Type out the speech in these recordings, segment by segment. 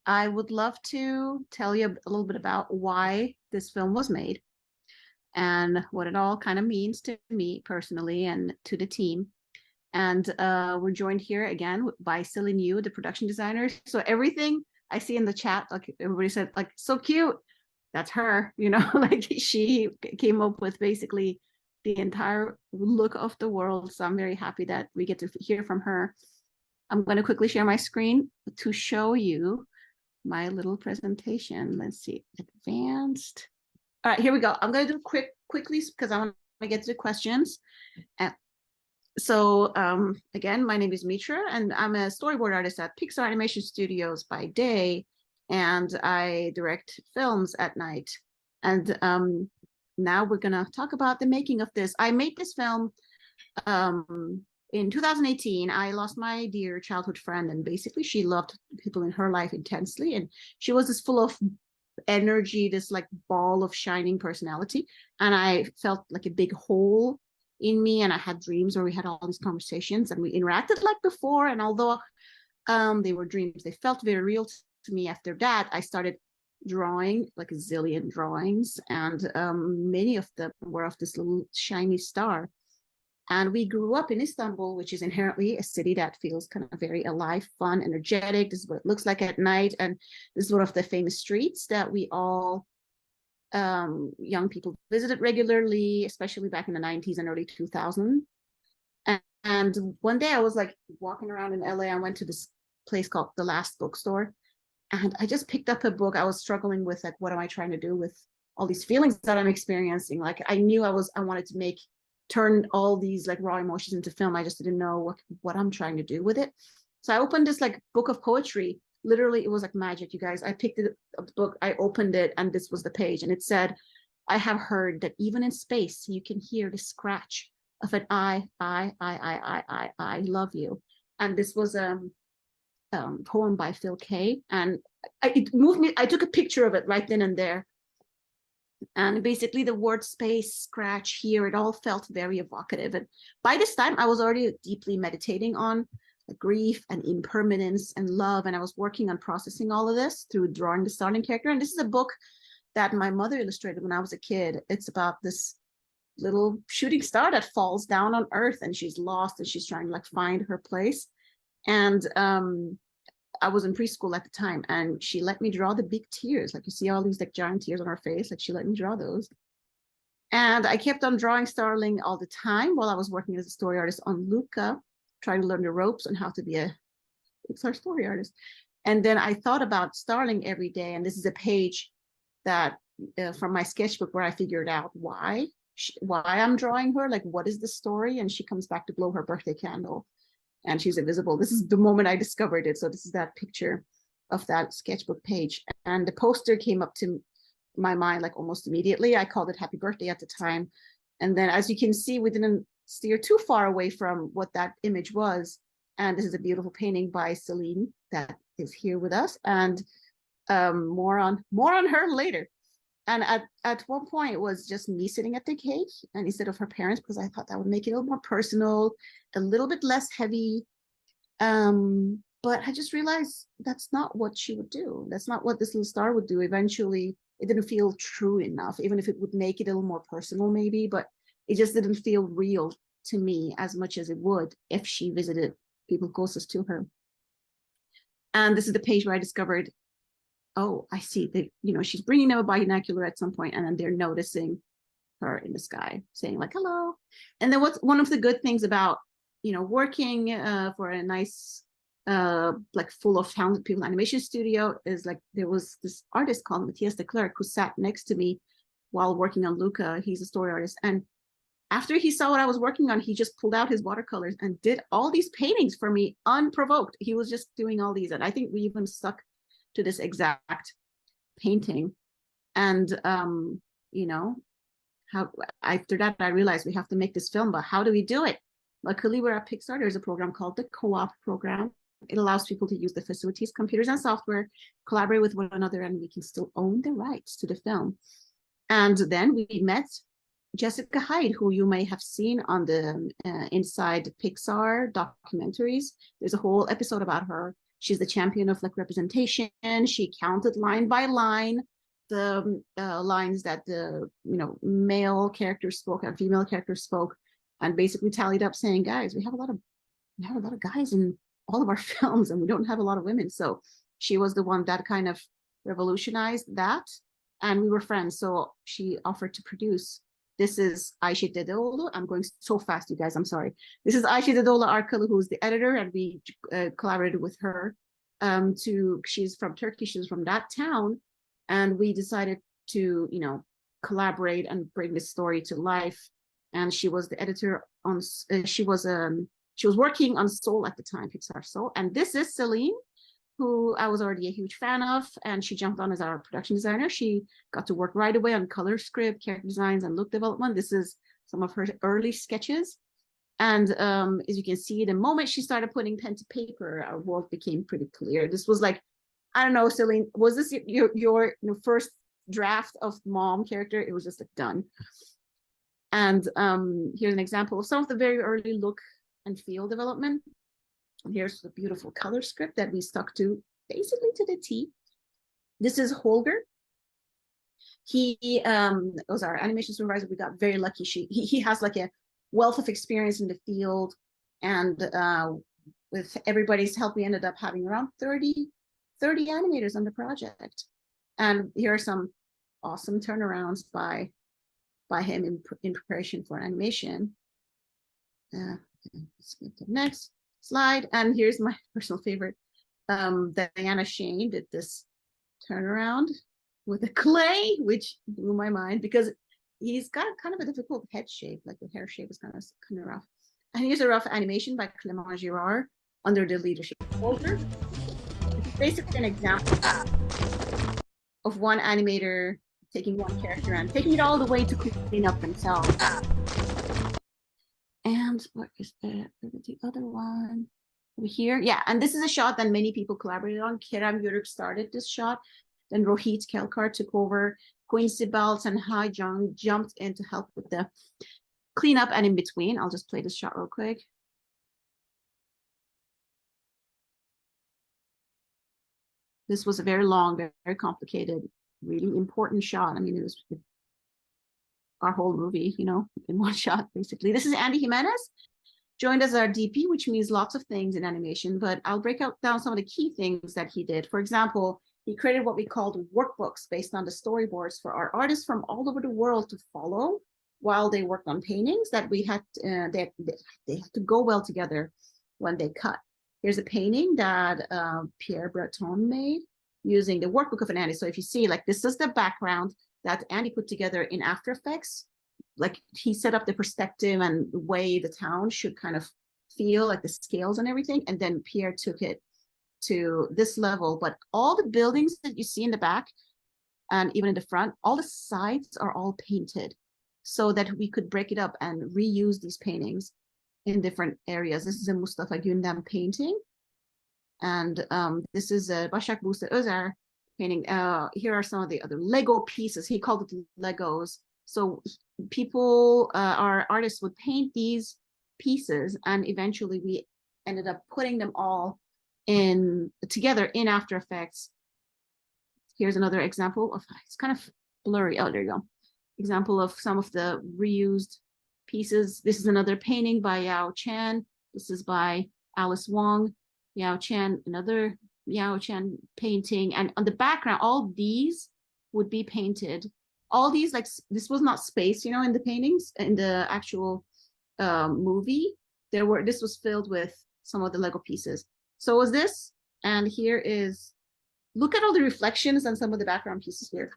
I would love to tell you a little bit about why this film was made and what it all kind of means to me personally and to the team. And we're joined here again by Celine, the production designer. So everything I see in the chat, like everybody said, like so cute. That's her, like she came up with basically the entire look of the world. So I'm very happy that we get to hear from her. I'm going to quickly share my screen to show you my little presentation. Let's see, advanced. All right, here we go. I'm going to do quickly because I want to get to the questions. And so again, my name is Mitra, and I'm a storyboard artist at Pixar Animation Studios by day, and I direct films at night. And now we're going to talk about the making of this. I made this film in 2018. I lost my dear childhood friend, and basically she loved people in her life intensely, and she was this full of energy, this like ball of shining personality, and I felt like a big hole in me, and I had dreams where we had all these conversations and we interacted like before, and although they were dreams, they felt very real to me. After that, I started drawing like a zillion drawings, and many of them were of this little shiny star. And we grew up in Istanbul, which is inherently a city that feels kind of very alive, fun, energetic. This is what it looks like at night. And this is one of the famous streets that we all young people visited regularly, especially back in the 90s and early 2000s. And one day I was like walking around in LA. I went to this place called The Last Bookstore. And I just picked up a book. I was struggling with like, what am I trying to do with all these feelings that I'm experiencing? Like I knew I wanted to turn all these like raw emotions into film. I just didn't know what I'm trying to do with it. So I opened this like book of poetry. Literally, it was like magic, you guys. I picked it up the book, I opened it, and this was the page. And it said, I have heard that even in space, you can hear the scratch of an I love you. And this was a poem by Phil Kay. And it moved me. I took a picture of it right then and there. And basically the word space, scratch here, it all felt very evocative. And by this time, I was already deeply meditating on grief and impermanence and love. And I was working on processing all of this through drawing the starting character. And this is a book that my mother illustrated when I was a kid. It's about this little shooting star that falls down on Earth, and she's lost and she's trying to like find her place. And I was in preschool at the time, and she let me draw the big tears. Like you see all these like giant tears on her face, like she let me draw those. And I kept on drawing Starling all the time while I was working as a story artist on Luca, trying to learn the ropes on how to be a Pixar story artist. And then I thought about Starling every day. And this is a page that from my sketchbook where I figured out why I'm drawing her, like what is the story? And she comes back to blow her birthday candle, and she's invisible. This is the moment I discovered it. So this is that picture of that sketchbook page. And the poster came up to my mind like almost immediately. I called it Happy Birthday at the time. And then as you can see, we didn't steer too far away from what that image was. And this is a beautiful painting by Celine that is here with us. And more on her later. And at one point, it was just me sitting at the cake, and instead of her parents, because I thought that would make it a little more personal, a little bit less heavy. But I just realized that's not what she would do. That's not what this little star would do. Eventually, it didn't feel true enough, even if it would make it a little more personal, maybe, but it just didn't feel real to me as much as it would if she visited people closest to her. And this is the page where I discovered, oh, I see that, she's bringing them a binocular at some point, and then they're noticing her in the sky saying like, hello. And then what's one of the good things about, working for a nice, like full of talented people animation studio is like, there was this artist called Matthias de Klerk who sat next to me while working on Luca. He's a story artist. And after he saw what I was working on, he just pulled out his watercolors and did all these paintings for me unprovoked. He was just doing all these. And I think we even stuck to this exact painting. And how after that I realized we have to make this film, but how do we do it? Luckily, we're at Pixar. There's a program called the Co-op Program. It allows people to use the facilities, computers, and software, collaborate with one another, and we can still own the rights to the film. And then we met Jessica Hyde, who you may have seen on the Inside Pixar documentaries. There's a whole episode about her. she's the champion of like representation. She counted line by line the lines that the male characters spoke and female characters spoke, and basically tallied up, saying, guys, we have a lot of guys in all of our films, and we don't have a lot of women. So she was the one that kind of revolutionized that, and we were friends. So she offered to produce. This is Ayşe Dedeoğlu. I'm going so fast, you guys. I'm sorry. This is Ayşe Dedeoğlu Arkalı, who's the editor, and we collaborated with her. She's from Turkey. She's from that town, and we decided to, collaborate and bring this story to life. And she was the editor on. She was working on Soul at the time, Pixar Soul. And this is Celine, who I was already a huge fan of, and she jumped on as our production designer. She got to work right away on color script, character designs, and look development. This is some of her early sketches. And as you can see, the moment she started putting pen to paper, our world became pretty clear. This was like, I don't know, Celine, was this your first draft of mom character? It was just like done. And here's an example of some of the very early look and feel development. And here's the beautiful color script that we stuck to basically to the T. This is Holger. He was our animation supervisor. We got very lucky. He has like a wealth of experience in the field, and with everybody's help, we ended up having around 30 animators on the project. And here are some awesome turnarounds by him in preparation for animation. Let's get to the next slide. And here's my personal favorite. Diana Shane did this turnaround with a clay, which blew my mind because he's got kind of a difficult head shape, like the hair shape is kind of rough. And here's a rough animation by Clément Girard under the leadership of Holger. It's basically an example of one animator taking one character and taking it all the way to clean up themselves. And what is the other one? Over here. Yeah, and this is a shot that many people collaborated on. Kerem Yörük started this shot. Then Rohit Kelkar took over. Quincy Belts and Hai Jung jumped in to help with the cleanup and in between. I'll just play this shot real quick. This was a very long, very complicated, really important shot. I mean, it was our whole movie, in one shot, basically. This is Andy Jimenez, joined as our DP, which means lots of things in animation, but I'll break down some of the key things that he did. For example, he created what we called workbooks based on the storyboards for our artists from all over the world to follow while they worked on paintings that we had, they had to go well together when they cut. Here's a painting that Pierre Breton made using the workbook of an Andy. So if you see, like, this is the background that Andy put together in After Effects. Like, he set up the perspective and the way the town should kind of feel, like the scales and everything. And then Pierre took it to this level. But all the buildings that you see in the back and even in the front, all the sides are all painted so that we could break it up and reuse these paintings in different areas. This is a Mustafa Gündem painting. And this is a Başak Buse Özer painting. Here are some of the other Lego pieces. He called it Legos. So people, our artists would paint these pieces, and eventually we ended up putting them all together in After Effects. Here's another example of, it's kind of blurry. Oh, there you go. Example of some of the reused pieces. This is another painting by Yao Chan. This is by Alice Wong. Yao Chan, another Yao Chan painting. And on the background, all these would be painted. All these, like, this was not space, in the paintings, in the actual movie. This was filled with some of the Lego pieces. So was this, and here is, look at all the reflections and some of the background pieces here.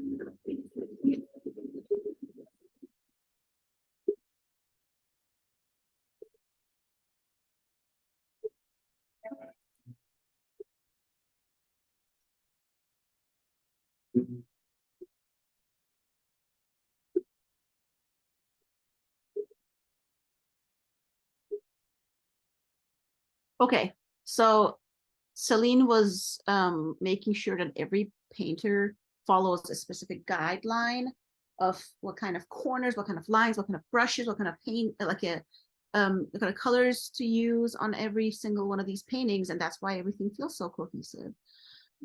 Okay, so Celine was making sure that every painter follows a specific guideline of what kind of corners, what kind of lines, what kind of brushes, what kind of paint, like the kind of colors to use on every single one of these paintings, and that's why everything feels so cohesive.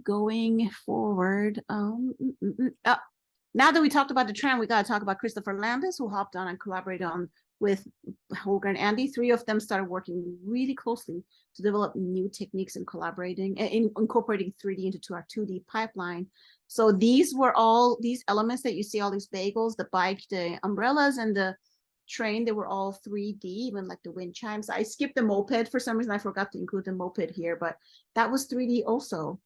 Going forward, now that we talked about the trend, we got to talk about Christopher Landis, who hopped on and collaborated on with Holger and Andy. Three of them started working really closely to develop new techniques in collaborating, incorporating 3D into our 2D pipeline. So these were all these elements that you see, all these bagels, the bike, the umbrellas, and the train, they were all 3D, even like the wind chimes. I skipped the moped for some reason. I forgot to include the moped here, but that was 3D also.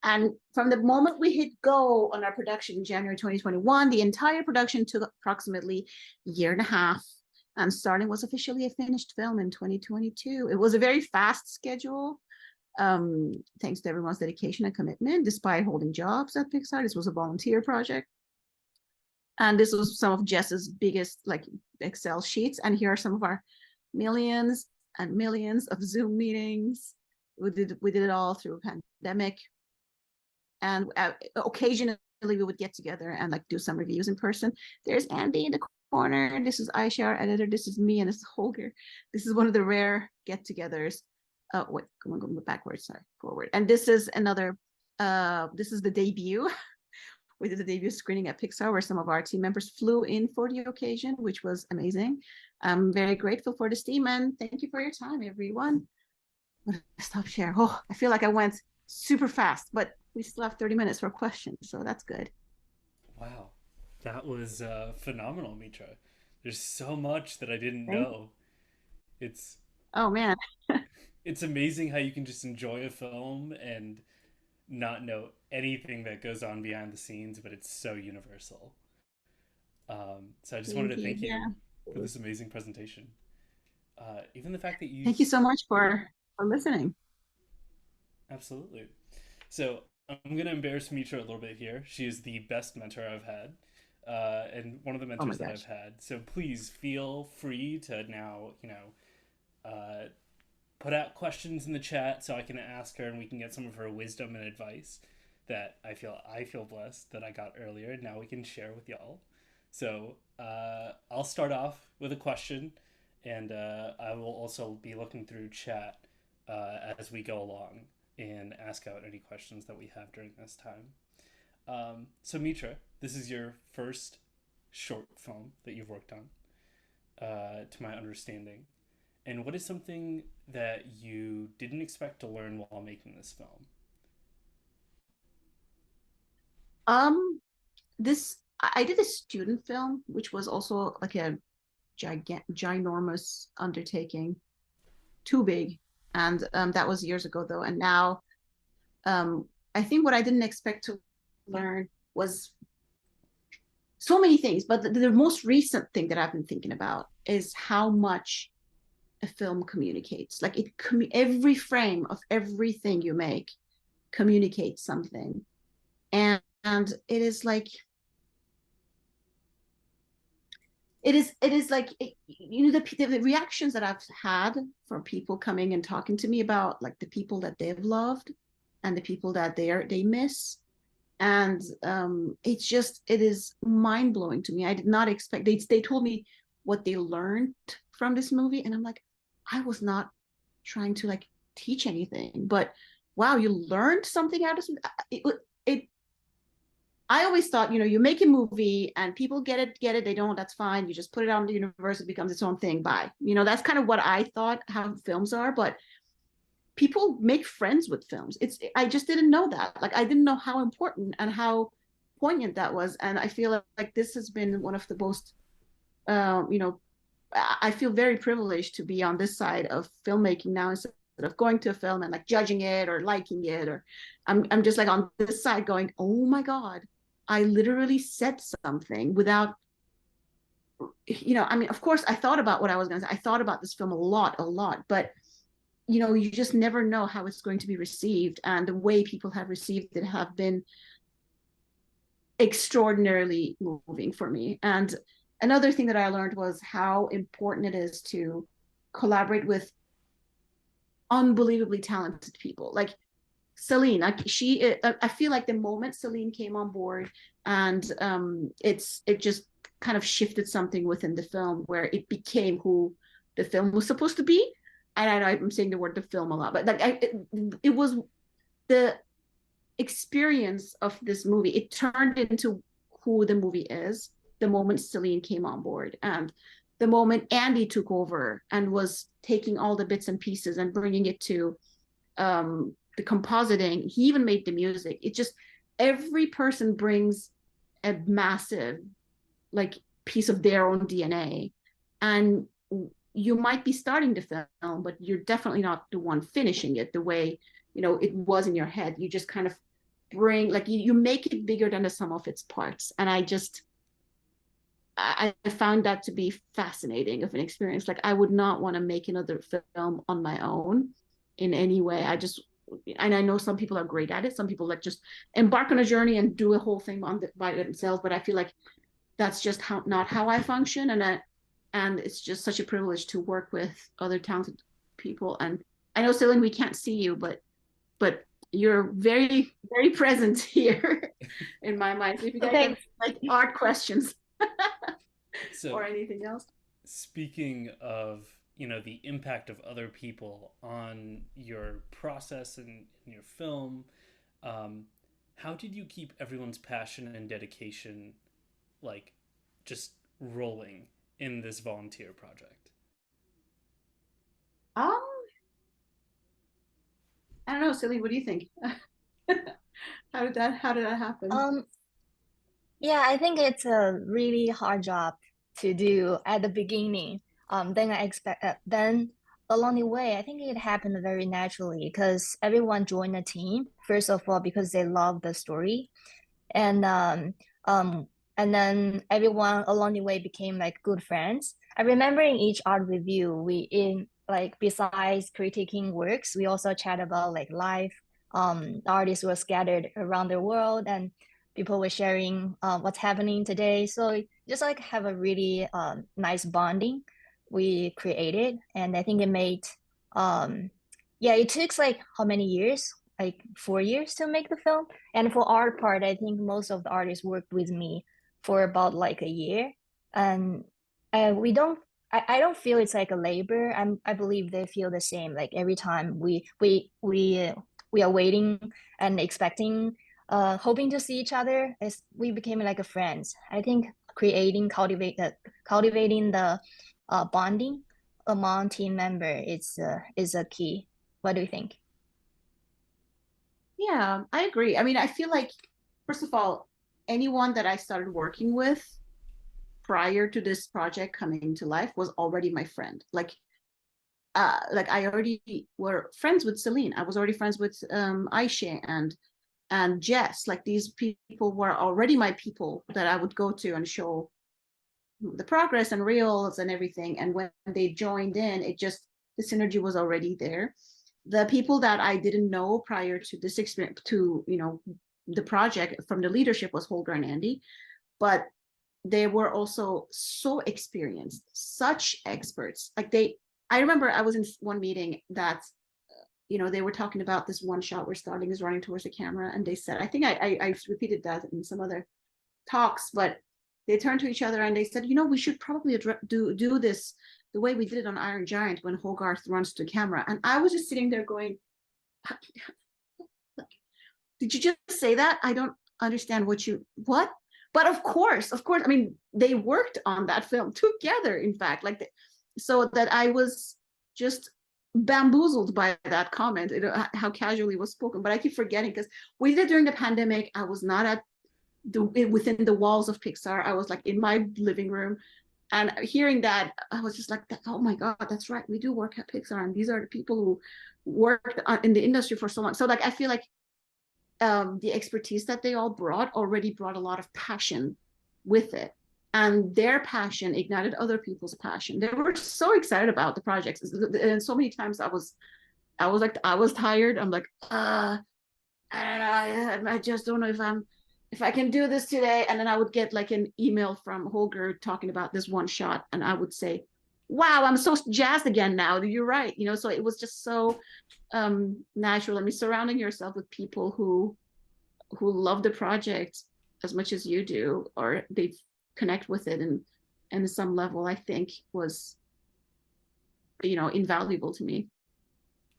And from the moment we hit go on our production in January 2021, the entire production took approximately a year and a half. And Starling was officially a finished film in 2022. It was a very fast schedule, thanks to everyone's dedication and commitment, despite holding jobs at Pixar. This was a volunteer project. And this was some of Jess's biggest like Excel sheets. And here are some of our millions and millions of Zoom meetings. We did it all through a pandemic. And occasionally we would get together and like do some reviews in person. There's Andy in the corner. This is Aisha, our editor. This is me, and this is Holger. This is one of the rare get-togethers. Wait, I'm going backwards, sorry, forward. And this is another, this is the debut. We did the debut screening at Pixar where some of our team members flew in for the occasion, which was amazing. I'm very grateful for this team, and thank you for your time, everyone. Stop share. Oh, I feel like I went super fast, but we still have 30 minutes for questions, so that's good. Wow, that was phenomenal, Mitra. There's so much that I didn't know. It's Oh man. it's amazing how you can just enjoy a film and not know anything that goes on behind the scenes, but it's so universal. So I just wanted Thank to you. thank Yeah. you for this amazing presentation. Even the fact that you Thank you so much for listening. absolutely. So I'm gonna embarrass Mitra a little bit here. She is the best mentor I've had, and one of the Oh my mentors that I've gosh. had. So please feel free to now, put out questions in the chat so I can ask her and we can get some of her wisdom and advice that I feel blessed that I got earlier. And now we can share with y'all. So I'll start off with a question, and I will also be looking through chat as we go along and ask out any questions that we have during this time. So Mitra, this is your first short film that you've worked on, to my understanding. And what is something that you didn't expect to learn while making this film? Um, this I did a student film, which was also like a ginormous undertaking, too big, and that was years ago though. And now, I think what I didn't expect to learn was so many things, but the most recent thing that I've been thinking about is how much a film communicates. Like every frame of everything you make communicates something, and it is like the reactions that I've had from people coming and talking to me about like the people that they've loved and the people that they miss. And it is mind blowing to me. I did not expect. They told me what they learned from this movie, and I'm like, I was not trying to like teach anything, but wow, you learned something out of it. It I always thought, you make a movie and people get it, they don't, that's fine. You just put it out in the universe, it becomes its own thing. Bye. That's kind of what I thought how films are, but people make friends with films. I just didn't know that. Like I didn't know how important and how poignant that was. And I feel like this has been one of the most you know, I feel very privileged to be on this side of filmmaking now instead of going to a film and like judging it or liking it, or I'm just like on this side going, oh my God, I literally said something without, I mean, of course I thought about what I was going to say. I thought about this film a lot, but you just never know how it's going to be received. And the way people have received it have been extraordinarily moving for me. And another thing that I learned was how important it is to collaborate with unbelievably talented people. Like Celine, I feel like the moment Celine came on board, and it just kind of shifted something within the film where it became who the film was supposed to be. And I know I'm saying the word the film a lot, but like it was the experience of this movie. It turned into who the movie is the moment Celine came on board, and the moment Andy took over and was taking all the bits and pieces and bringing it to the compositing. He even made the music. It just, every person brings a massive like piece of their own DNA, and you might be starting the film, but you're definitely not the one finishing it the way it was in your head. You just kind of bring, like, you make it bigger than the sum of its parts. And I found that to be fascinating of an experience. Like, I would not want to make another film on my own in any way. And I know some people are great at it. Some people like just embark on a journey and do a whole thing by themselves. But I feel like that's just not how I function. And it's just such a privilege to work with other talented people. And I know, Celine, we can't see you, but you're very, very present here in my mind. So if you guys have like art questions or anything else. Speaking of, the impact of other people on your process and your film, how did you keep everyone's passion and dedication, like, just rolling in this volunteer project? I don't know, Celine, what do you think? How did that happen? Yeah, I think it's a really hard job to do at the beginning. Then I expect then along the way, I think it happened very naturally because everyone joined the team, first of all, because they love the story. And and then everyone along the way became like good friends. I remember in each art review, besides critiquing works, we also chat about like life. Artists were scattered around the world, and people were sharing what's happening today. So just like have a really nice bonding we created, and I think it made it took like how many years? Like 4 years to make the film. And for art part, I think most of the artists worked with me for about like a year. And we don't I don't feel it's like a labor. I believe they feel the same. Like every time we are waiting and expecting, hoping to see each other as we became like a friends. I think cultivating the bonding among team member is a key. What do you think? Yeah, I agree. I mean, I feel like, first of all, anyone that I started working with prior to this project coming to life was already my friend. Like I already were friends with Celine. I was already friends with Aisha and Jess. Like, these people were already my people that I would go to and show the progress and reels and everything. And when they joined in, the synergy was already there. The people that I didn't know prior to this experience, to the project, from the leadership, was Holger and Andy, but they were also so experienced, such experts. Like, I remember I was in one meeting that they were talking about this one shot where Starling is running towards the camera, and they said, I think I repeated that in some other talks, but they turned to each other and they said, we should probably do this the way we did it on Iron Giant, when Hogarth runs to camera. And I was just sitting there going, did you just say that? I don't understand what? But of course, I mean, they worked on that film together, in fact, so that I was just bamboozled by that comment, how casually it was spoken. But I keep forgetting, because we did it during the pandemic. I was not within the walls of Pixar. I was like in my living room, and hearing that, I was just like, oh my God, that's right. We do work at Pixar, and these are the people who worked in the industry for so long. So like, I feel like the expertise that they all already brought a lot of passion with it. And their passion ignited other people's passion. They were so excited about the projects. And so many times I was tired. I'm like, I don't know. I just don't know if I can do this today. And then I would get like an email from Holger talking about this one shot, and I would say, wow, I'm so jazzed again now. You're right. So it was just so natural. I mean, surrounding yourself with people who love the project as much as you do, or they connect with it and some level, I think was invaluable to me.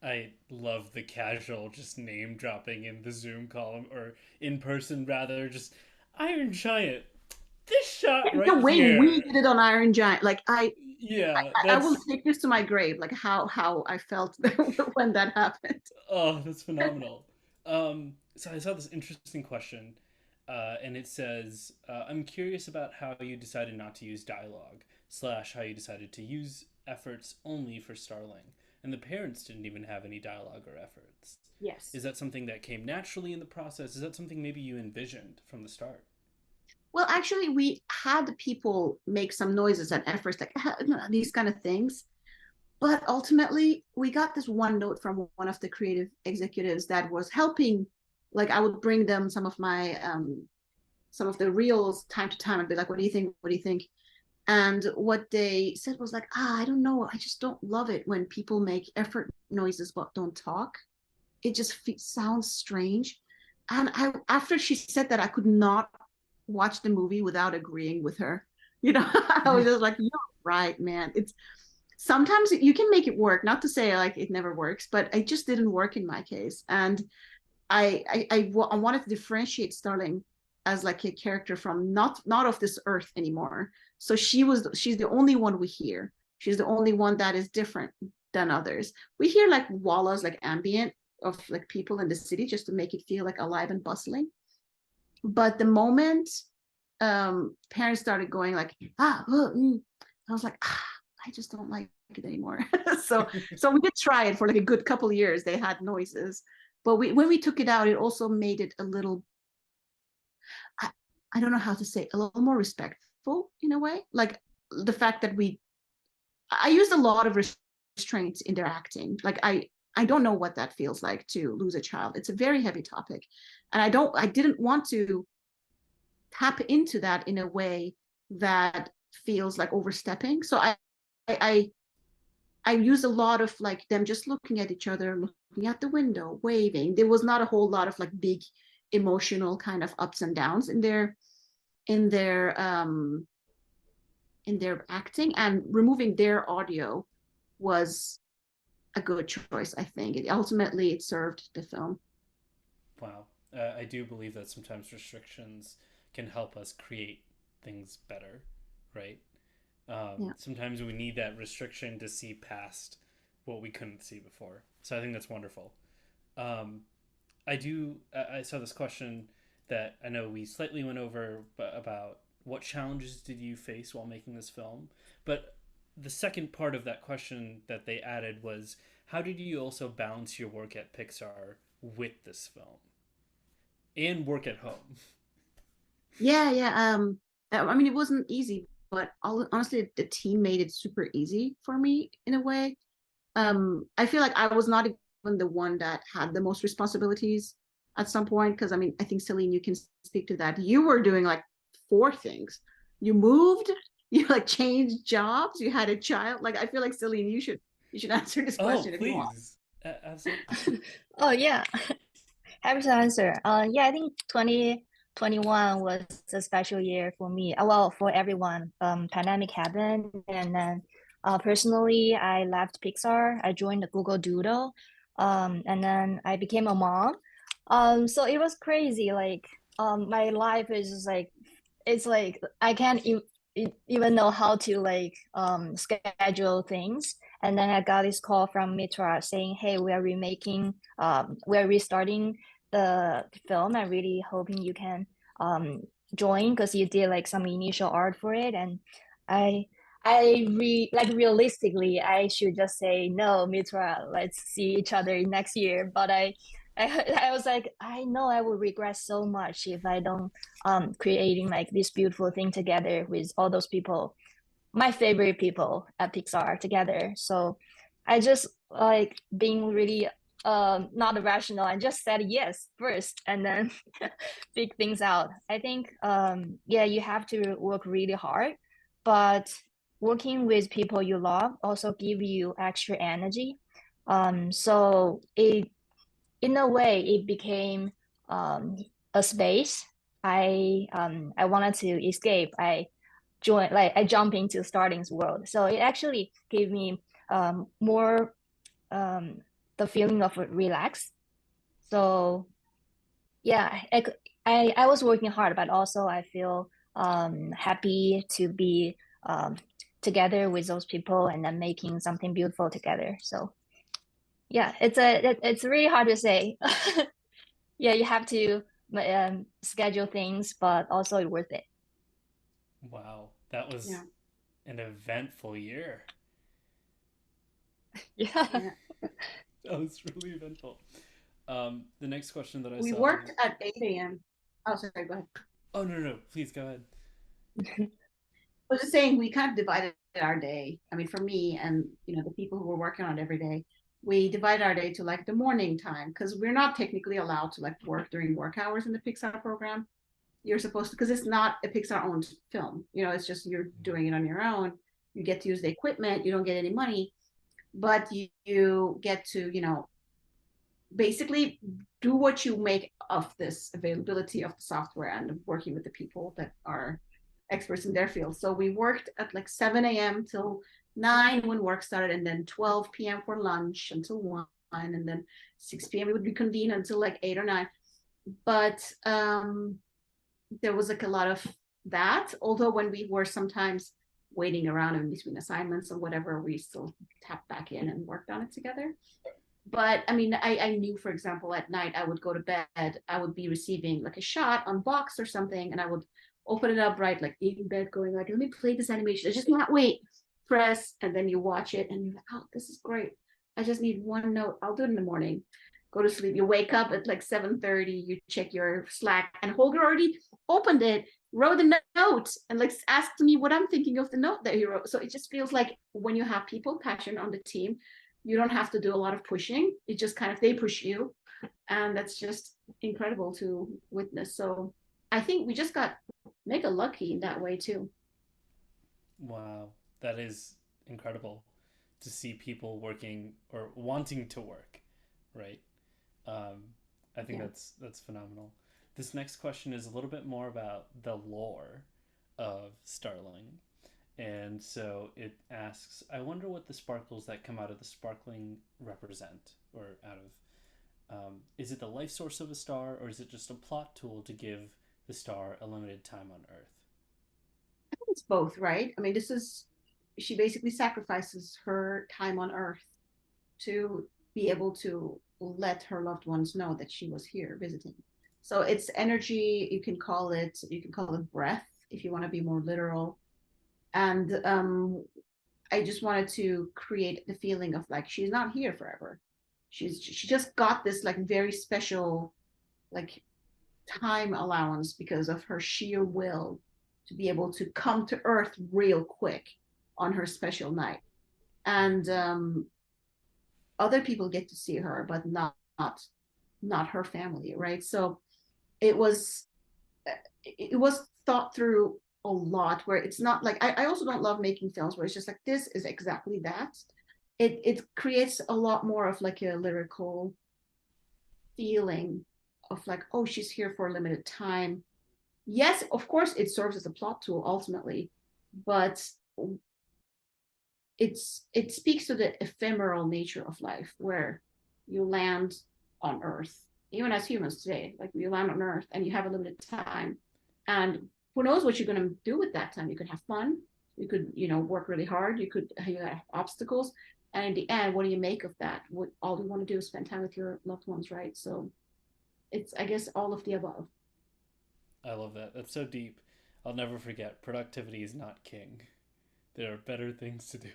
I love the casual just name dropping in the Zoom column or in person rather. Just Iron Giant. This shot The right way we here. did it on Iron Giant, like Yeah, I will that's take this to my grave, like how I felt when that happened. oh, that's phenomenal. So I saw this interesting question, and it says, "I'm curious about how you decided not to use dialogue slash how you decided to use efforts only for Starling, and the parents didn't even have any dialogue or efforts. Yes. Is that something that came naturally in the process? Is that something maybe you envisioned from the start?" Well, actually, we had people make some noises and efforts, like these kind of things. But ultimately, we got this one note from one of the creative executives that was helping. Like, I would bring them some of the reels time to time and be like, "What do you think? What do you think?" And what they said was like, I don't know. I just don't love it when people make effort noises but don't talk. It just sounds strange. And after she said that, I could not watch the movie without agreeing with her. I was just like, you're right, man. It's sometimes you can make it work. Not to say like it never works, but it just didn't work in my case. And I wanted to differentiate Starling as like a character from not of this earth anymore. So she's the only one we hear. She's the only one that is different than others. We hear like wallas, like ambient of like people in the city just to make it feel like alive and bustling. But the moment parents started going like I was like I just don't like it anymore. so we did try it for like a good couple of years. They had noises, but when we took it out, it also made it a little, I, I don't know how to say, a little more respectful in a way. Like the fact that I used a lot of restraints in their acting. Like I don't know what that feels like to lose a child. It's a very heavy topic, and I didn't want to tap into that in a way that feels like overstepping. So I I used a lot of like them just looking at each other, looking at the window, waving. There was not a whole lot of like big emotional kind of ups and downs in their um in their acting, and removing their audio was a good choice. I think ultimately it served the film. Wow. I do believe that sometimes restrictions can help us create things better, right? Yeah. Sometimes we need that restriction to see past what we couldn't see before. So I think that's wonderful. Um, I do. I saw this question that I know we slightly went over about what challenges did you face while making this film, but the second part of that question that they added was how did you also balance your work at Pixar with this film and work at home? Yeah. I mean, it wasn't easy, but honestly, the team made it super easy for me in a way. I feel like I was not even the one that had the most responsibilities at some point, because I mean, I think Celine, you can speak to that. You were doing like four things. You moved, you like changed jobs, you had a child. Like I feel like Celine, you should answer this Oh, question if you want. please. Absolutely. Oh yeah, happy to answer. Yeah, I think 2021 was a special year for me. Well, for everyone. Pandemic happened, and then personally, I left Pixar. I joined Google Doodle, and then I became a mom. So it was crazy. Like, my life is just like it's like I can't even know how to like schedule things. And then I got this call from Mitra saying, "Hey, we're restarting the film. I'm really hoping you can join because you did like some initial art for it." And I like realistically, I should just say no, Mitra. Let's see each other next year. But I was like, I know I will regret so much if I don't creating like this beautiful thing together with all those people, my favorite people at Pixar together. So I just like being really not rational and just said yes first and then figure things out. I think yeah, you have to work really hard, but working with people you love also give you extra energy. So it in a way it became um, a space I wanted to escape. I jumped into Starling's world, so it actually gave me more the feeling of relax. So yeah, I was working hard, but also I feel happy to be together with those people and then making something beautiful together. So yeah, it's really hard to say. Yeah, you have to schedule things, but also it's worth it. Wow, that was Yeah. an eventful year. Yeah. Yeah. That was really eventful. The next question that I We saw on worked at 8 a.m. Oh, sorry, go ahead. oh no, please go ahead. I was just saying we kind of divided our day. I mean, for me and the people who were working on it every day, we divided our day to like the morning time because we're not technically allowed to like work during work hours in the Pixar program. You're supposed to because it's not a Pixar owned film. It's just you're doing it on your own. You get to use the equipment. You don't get any money, but you get to basically do what you make of this availability of the software and working with the people that are experts in their field. So we worked at like 7 a.m. till 9 when work started, and then 12 p.m. for lunch until 1, and then 6 p.m. we would reconvene until like 8 or 9. But there was like a lot of that. Although when we were sometimes waiting around in between assignments or whatever, we still tapped back in and worked on it together. But I mean, I knew, for example, at night I would go to bed, I would be receiving like a shot on box or something, and I would open it up, right, like in bed, going like, let me play this animation. I just not wait, press, and then you watch it, and you're like, oh, this is great. I just need one note. I'll do it in the morning. Go to sleep. You wake up at like 7:30. You check your Slack, and Holger already opened it, wrote a note, and like asked me what I'm thinking of the note that he wrote. So it just feels like when you have people passionate on the team, you don't have to do a lot of pushing. It just kind of they push you, and that's just incredible to witness. So I think we just got mega lucky in that way too. Wow, that is incredible to see people working or wanting to work, right? Um, I think Yeah. that's phenomenal. This next question is a little bit more about the lore of Starling. And so it asks, I wonder what the sparkles that come out of the sparkling represent, or out of. Is it the life source of a star, or is it just a plot tool to give the star a limited time on Earth? I think it's both, right? I mean, this is she basically sacrifices her time on Earth to be able to let her loved ones know that she was here visiting. So it's energy. You can call it breath if you want to be more literal. And I just wanted to create the feeling of like she's not here forever. She just got this like very special like time allowance because of her sheer will to be able to come to Earth real quick on her special night. And other people get to see her, but not her family, right? So it was it was thought through a lot where it's not like I also don't love making films where it's just like this is exactly that. It creates a lot more of like a lyrical feeling of like, oh, she's here for a limited time. Yes, of course it serves as a plot tool ultimately, but it speaks to the ephemeral nature of life where you land on Earth, even as humans today, like you land on Earth and you have a limited time, and who knows what you're going to do with that time. You could have fun, you could work really hard, you have obstacles, and in the end, what do you make of that? What all you want to do is spend time with your loved ones, right? So it's, I guess, all of the above. I love that. That's so deep. I'll never forget. Productivity is not king. There are better things to do.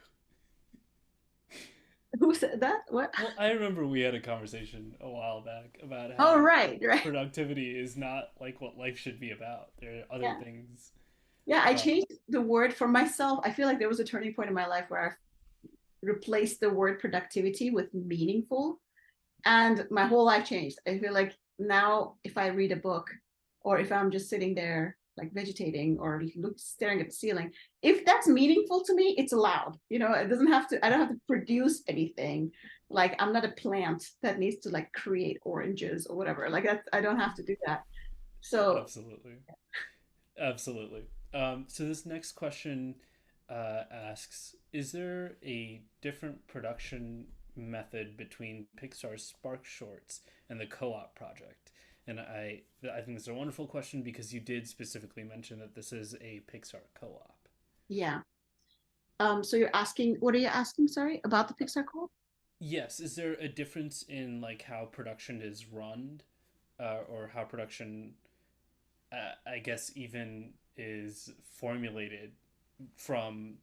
Who said that? What? Well, I remember we had a conversation a while back about Oh, how right. productivity is not like what life should be about. There are other Yeah. things. Yeah, I changed the word for myself. I feel like there was a turning point in my life where I replaced the word productivity with meaningful, and my whole life changed. I feel like now if I read a book or if I'm just sitting there like vegetating or staring at the ceiling, if that's meaningful to me, it's allowed. It doesn't have to, I don't have to produce anything. Like I'm not a plant that needs to like create oranges or whatever. Like that, I don't have to do that. So Absolutely. Absolutely. So this next question asks, is there a different production method between Pixar's Spark Shorts and the Co-op project? And I think this is a wonderful question because you did specifically mention that this is a Pixar co-op. Yeah. So you're asking, what are you asking? Sorry, about the Pixar Co-op? Yes, is there a difference in like how production is run, or how production, I guess, even is formulated from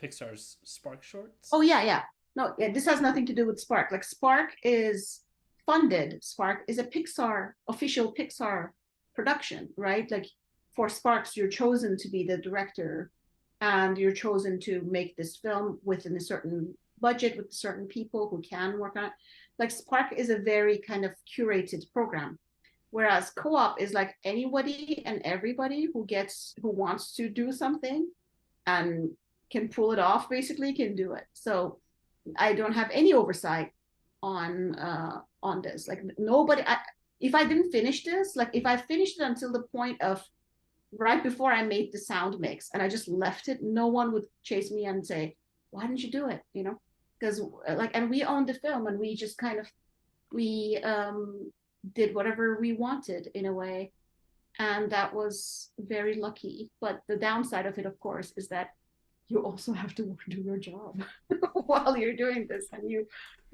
Pixar's Spark Shorts? Oh yeah, yeah. No, yeah, this has nothing to do with Spark. Like Spark is funded. Spark is a Pixar official Pixar production, right? Like for Sparks, you're chosen to be the director, and you're chosen to make this film within a certain budget with certain people who can work on it. Like Spark is a very kind of curated program, whereas Co-op is like anybody and everybody who wants to do something and can pull it off, basically can do it. So I don't have any oversight on this. Like nobody, if I didn't finish this, like if I finished it until the point of right before I made the sound mix and I just left it, no one would chase me and say, why didn't you do it? You know, because like, and we owned the film and we just kind of, we did whatever we wanted in a way. And that was very lucky. But the downside of it, of course, is that you also have to do your job while you're doing this, and you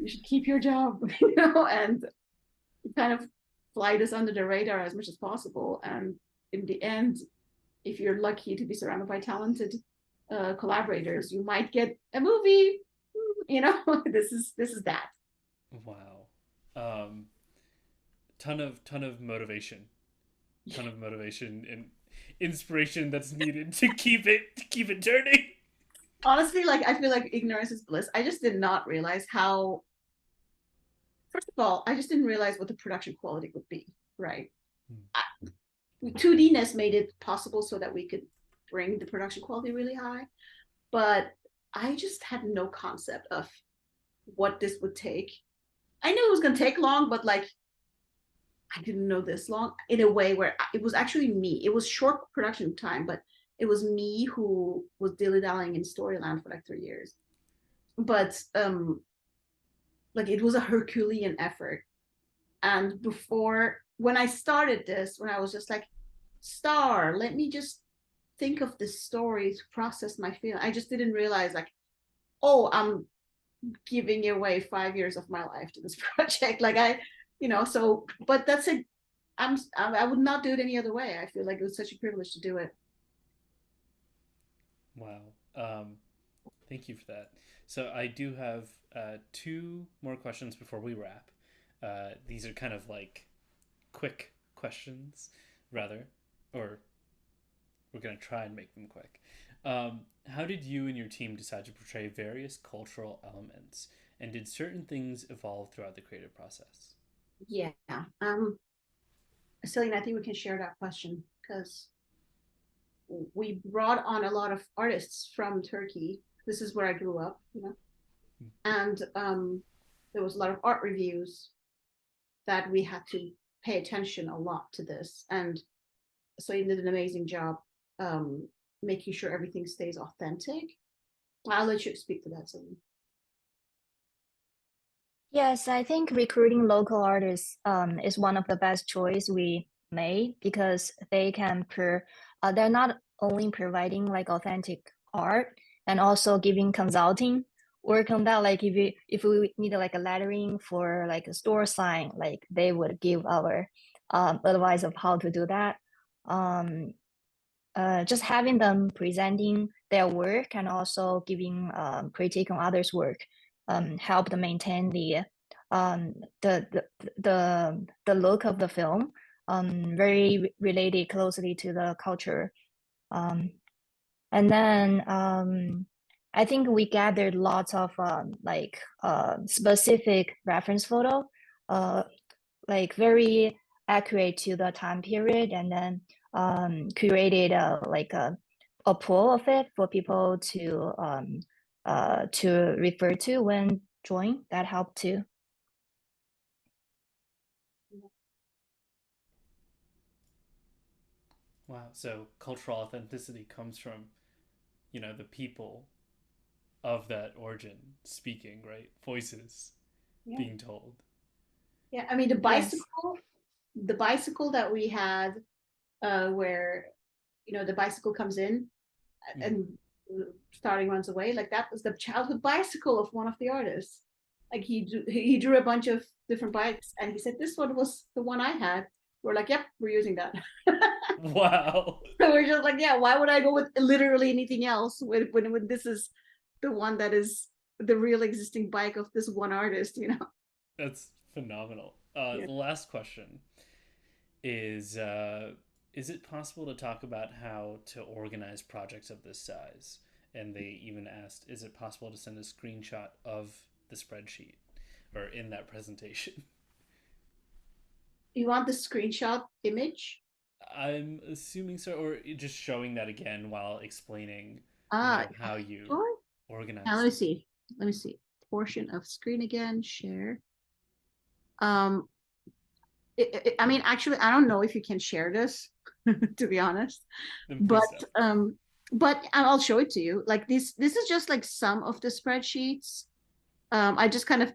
should keep your job, you know, and kind of fly this under the radar as much as possible. And in the end, if you're lucky to be surrounded by talented collaborators, you might get a movie. You know, this is that. Wow. Um, ton of motivation, and inspiration that's needed to keep it turning. Honestly, like I feel like ignorance is bliss. I just did not realize how. First of all, I just didn't realize what the production quality would be. Right. 2D-ness made it possible so that we could bring the production quality really high, but I just had no concept of what this would take. I knew it was going to take long, but like I didn't know this long in a way where it was actually me. It was short production time, but it was me who was dilly-dallying in Storyland for like 3 years. But like it was a Herculean effort. And before, when I started this, when I was just like, Star, let me just think of this story to process my feeling. I just didn't realize like, oh, I'm giving away 5 years of my life to this project. Like I, you know, so, but that's it. I would not do it any other way. I feel like it was such a privilege to do it. Wow. Thank you for that. So I do have two more questions before we wrap. These are kind of like quick questions, rather, or we're going to try and make them quick. How did you and your team decide to portray various cultural elements, and did certain things evolve throughout the creative process? Yeah. Celine, I think we can share that question because we brought on a lot of artists from Turkey. This is where I grew up, you know, and there was a lot of art reviews that we had to pay attention a lot to this, and so he did an amazing job making sure everything stays authentic. I'll let you speak to that, Celine. Yes, I think recruiting local artists is one of the best choice we made because they're not only providing like authentic art and also giving consulting work on that. Like if we need like a lettering for like a store sign, like they would give our advice of how to do that. Just having them presenting their work and also giving critique on others' work helped maintain um, the, the look of the film, very related closely to the culture. And then I think we gathered lots of like specific reference photo, like very accurate to the time period, and then created like a pool of it for people to refer to when drawing. That helped too. Wow. So cultural authenticity comes from, the people of that origin speaking, right? Voices Yeah. being told. Yeah, I mean the Yes. bicycle that we had, where the bicycle comes in and starting runs away, like that was the childhood bicycle of one of the artists. Like he drew a bunch of different bikes, and he said this one was the one I had. We're like, yep, we're using that. Wow. So we're just like, yeah, why would I go with literally anything else when this is the one that is the real existing bike of this one artist, That's phenomenal. Yeah. The last question is it possible to talk about how to organize projects of this size? And they even asked, is it possible to send a screenshot of the spreadsheet or in that presentation? You want the screenshot image? I'm assuming so, or just showing that again while explaining, Ah, how you sure. Now organize. let me see. Portion of screen again, share. Um, I mean, actually, I don't know if you can share this, to be honest, Then but please don't. um, but I'll show it to you. Like this is just like some of the spreadsheets. I just kind of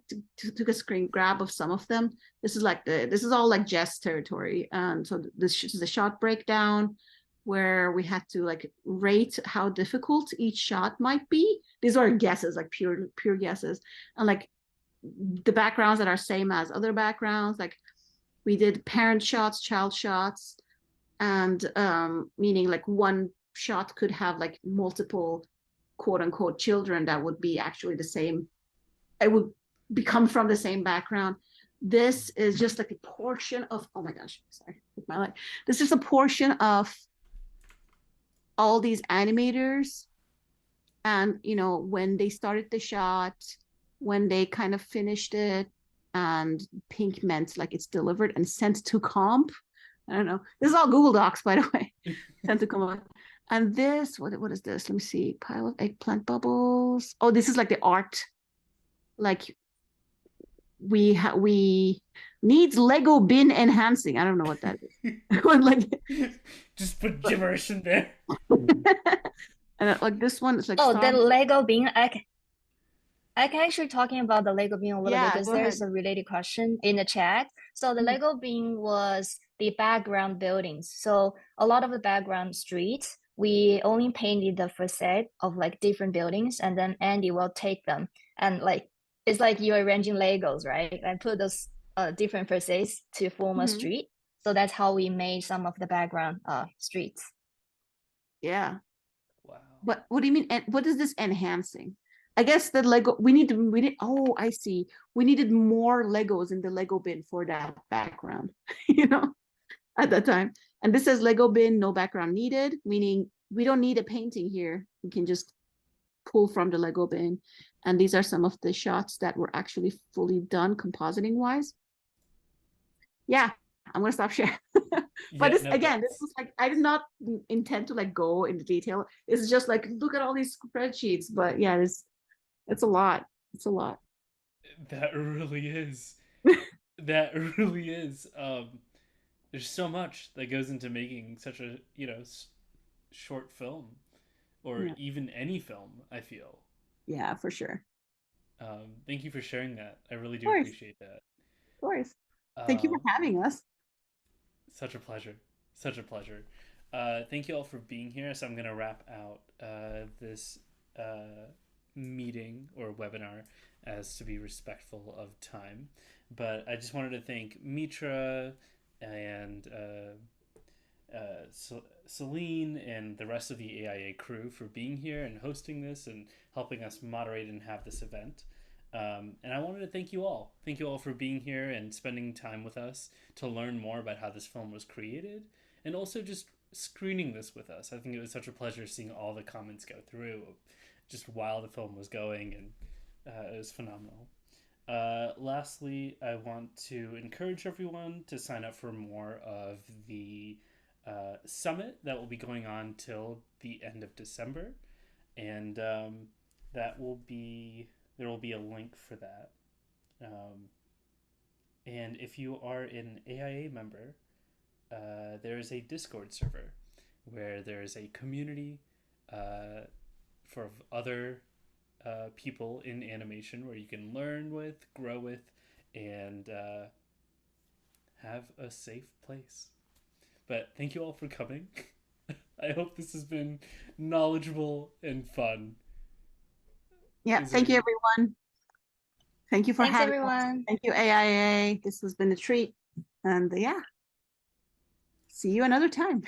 took a screen grab of some of them. This is all like Jess territory, and so this is the shot breakdown where we had to like rate how difficult each shot might be. These are guesses, like pure guesses, and like the backgrounds that are same as other backgrounds. Like we did parent shots, child shots, and meaning like one shot could have like multiple quote unquote children that would be actually the same. It would become from the same background. This is just like a portion of, oh my gosh, sorry, with my life. This is a portion of all these animators, and when they started the shot, when they kind of finished it, and pink meant like it's delivered and sent to comp. I don't know. This is all Google Docs, by the way. Sent to comp. And this, what is this? Let me see. Pile of eggplant bubbles. Oh, this is like the art. Like we needs Lego bin enhancing. I don't know what that is. Like, Just put gibberish in there. and like this one, it's like Oh, the Star. Lego bean. I can actually talking about the Lego bean a little bit Yeah, because go there's ahead. a related question in the chat. So the Mhm. Lego bean was the background buildings. So a lot of the background streets, we only painted the facade of like different buildings, and then Andy will take them and like it's like you're arranging Legos, right? And put those different facades to form a Mhm. street. So that's how we made some of the background streets. Yeah. Wow. But what do you mean? And what is this enhancing? I guess the Lego we need. Oh, I see. We needed more Legos in the Lego bin for that background, at that time. And this says Lego bin, no background needed, meaning we don't need a painting here. We can just pull from the Lego bin. And these are some of the shots that were actually fully done compositing wise. Yeah, I'm gonna stop sharing. But Yeah, this no, again, this that's was like I did not intend to like go into detail. It's just like look at all these spreadsheets. But yeah, it's a lot. It's a lot. that really is. That really is. There's so much that goes into making such a short film, or Yeah, even any film. I feel. yeah, for sure. Thank you for sharing that. I really Of do course, appreciate that. of course. Thank you for Um, having us. Such a pleasure. Such a pleasure. Thank you all for being here. So I'm gonna wrap out this meeting or webinar as to be respectful of time. But I just wanted to thank Mitra and Celine and the rest of the AIA crew for being here and hosting this and helping us moderate and have this event. And I wanted to thank you all. Thank you all for being here and spending time with us to learn more about how this film was created and also just screening this with us. I think it was such a pleasure seeing all the comments go through just while the film was going, and it was phenomenal. Lastly, I want to encourage everyone to sign up for more of the summit that will be going on till the end of December, and that will be there will be a link for that. Um, and if you are an AIA member, there is a Discord server where there is a community for other people in animation where you can learn with, grow with, and have a safe place. But thank you all for coming. I hope this has been knowledgeable and fun. Yeah, thank you, everyone. Thank you for Thanks, having us. everyone. Thank you, AIA. This has been a treat. And yeah, see you another time.